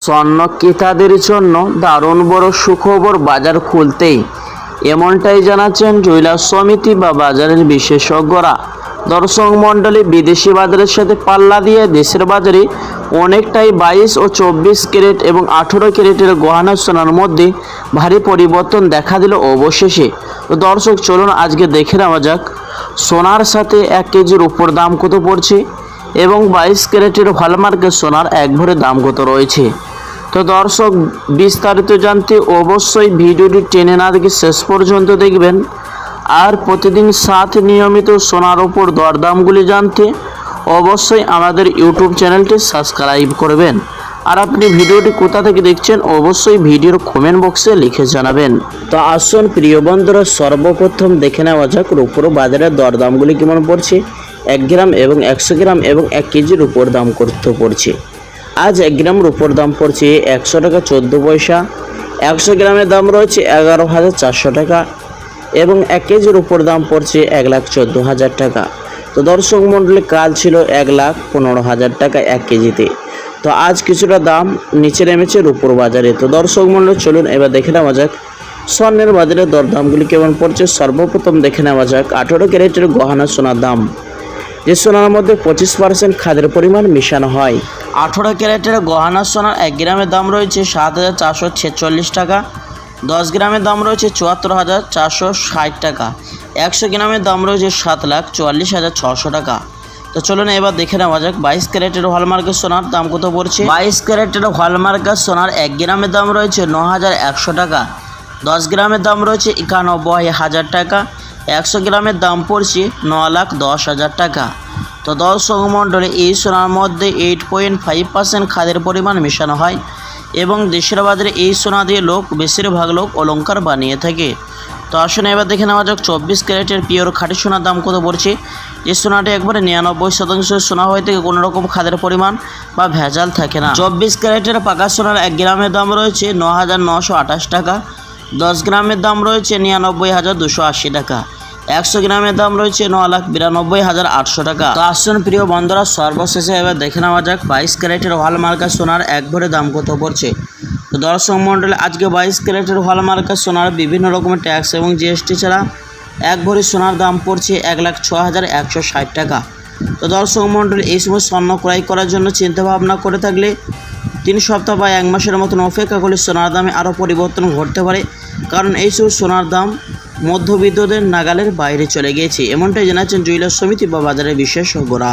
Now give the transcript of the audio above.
স্বর্ণ ক্রেতাদের জন্য দারুণ বড় সুখবর বাজার খুলতেই এমনটাই জানাচ্ছেন জুয়েলার্স সমিতি বা বাজারের বিশেষজ্ঞরা। দর্শক মণ্ডলী, বিদেশি বাজারের সাথে পাল্লা দিয়ে দেশের বাজারে অনেকটাই 22 ও 24 ক্যারেট এবং 18 ক্যারেটের গহনা সোনার মধ্যে ভারী পরিবর্তন দেখা দিল অবশেষে। তো দর্শক, চলুন আজকে দেখে নেওয়া যাক সোনার সাথে 1 কেজির উপর দাম কত পড়ছে এবং 22 ক্যারেটের হলমার্কের সোনার এক ভরি দাম কত রয়েছে। তো দর্শক, বিস্তারিত জানতে অবশ্যই ভিডিওটি টেনে না দেখে শেষ পর্যন্ত দেখবেন। আর প্রতিদিন সাথে নিয়মিত সোনার ওপর দরদামগুলি জানতে অবশ্যই আমাদের ইউটিউব চ্যানেলটি সাবস্ক্রাইব করবেন। আর আপনি ভিডিওটি কোথা থেকে দেখছেন অবশ্যই ভিডিওর কমেন্ট বক্সে লিখে জানাবেন। তো আসুন প্রিয় বন্ধুরা, সর্বপ্রথম দেখে নেওয়া যাক রূপোর বাজারের দরদামগুলি কেমন পড়ছে। 1 গ্রাম এবং 100 গ্রাম এবং 1 কেজির উপর দাম কত পড়ছে। আজ 1 গ্রাম রূপোর দাম পড়ছে 100 টাকা 14 পয়সা। 100 গ্রামের দাম রয়েছে 11,400 টাকা এবং 1 কেজির উপর দাম পড়ছে 1,14,000 টাকা। তো দর্শক মণ্ডলী, কাল ছিল 1,15,000 টাকা 1 কেজিতে। তো আজ কিছুটা দাম নিচে নেমেছে রূপোর বাজারে। তো দর্শক মণ্ডলী, চলুন এবার দেখে নেওয়া যাক স্বর্ণের বাজারে দরদামগুলি কেমন পড়ছে। সর্বপ্রথম দেখে নেওয়া যাক 18 ক্যারেটের গহনা সোনার দাম, যে সোনার মধ্যে 25% খাদের পরিমাণ মিশানো হয়। 18 ক্যারেটের গহনা সোনার 1 গ্রামের দাম রয়েছে 7,446 টাকা। 10 গ্রামের দাম রয়েছে 74,460 টাকা। 100 গ্রামের দাম রয়েছে 7,44,600 টাকা। তো চলুন এবার দেখে নেওয়া যাক 22 ক্যারেটের হলমার্কের সোনার দাম কত পড়ছে। 22 ক্যারেটের হলমার্কের সোনার 1 গ্রামের দাম রয়েছে 9,100 টাকা। 10 গ্রামের দাম রয়েছে 91,000 টাকা। 100 গ্রামের দাম পড়ছে 9,10,000 টাকা। তো দর্শক মণ্ডলী, এই সোনার মধ্যে 8.5% খাদের পরিমাণ মেশানো হয় এবং দেশের বাজারে এই সোনা দিয়ে বেশিরভাগ লোক অলংকার বানিয়ে থাকে। তো আসুন এবার দেখে নেওয়া যাক 24 ক্যারেটের পিওর খাঁটি সোনার দাম কত পড়ছে। যে সোনাটি একবারে 99% সোনা হয়ে থেকে কোনো রকম খাদের পরিমাণ বা ভেজাল থাকে না। 24 ক্যারেটের পাকা সোনার 1 গ্রামের দাম রয়েছে 9,928 টাকা। 10 গ্রামের দাম রয়েছে 99,280 টাকা। 100 গ্রামের দাম রয়েছে 9,92,800 টাকা। তো আসুন প্রিয় বন্ধুরা, সর্বশেষে এবার দেখে নেওয়া যাক 22 ক্যারেটের হলমার্কের সোনার এক ভরি দাম কত পড়ছে। তো দর্শক মণ্ডলী, আজকে 22 ক্যারেটের হলমার্কের সোনার বিভিন্ন রকমের ট্যাক্স এবং জিএসটি ছাড়া এক ভরি সোনার দাম পড়ছে 1,06,160 টাকা। তো দর্শক মণ্ডলী, এই সময় স্বর্ণ ক্রয় করার জন্য চিন্তাভাবনা করে থাকলে 3 সপ্তাহ বা 1 মাসের মতন অপেক্ষা করলে সোনার দামে আরও পরিবর্তন ঘটতে পারে, কারণ এই সব সোনার দাম মধ্যবিত্তদের নাগালের বাইরে চলে গিয়েছে। এমনটাই জানাচ্ছেন জুয়েলার্স সমিতি বা বাজারের বিশেষজ্ঞরা।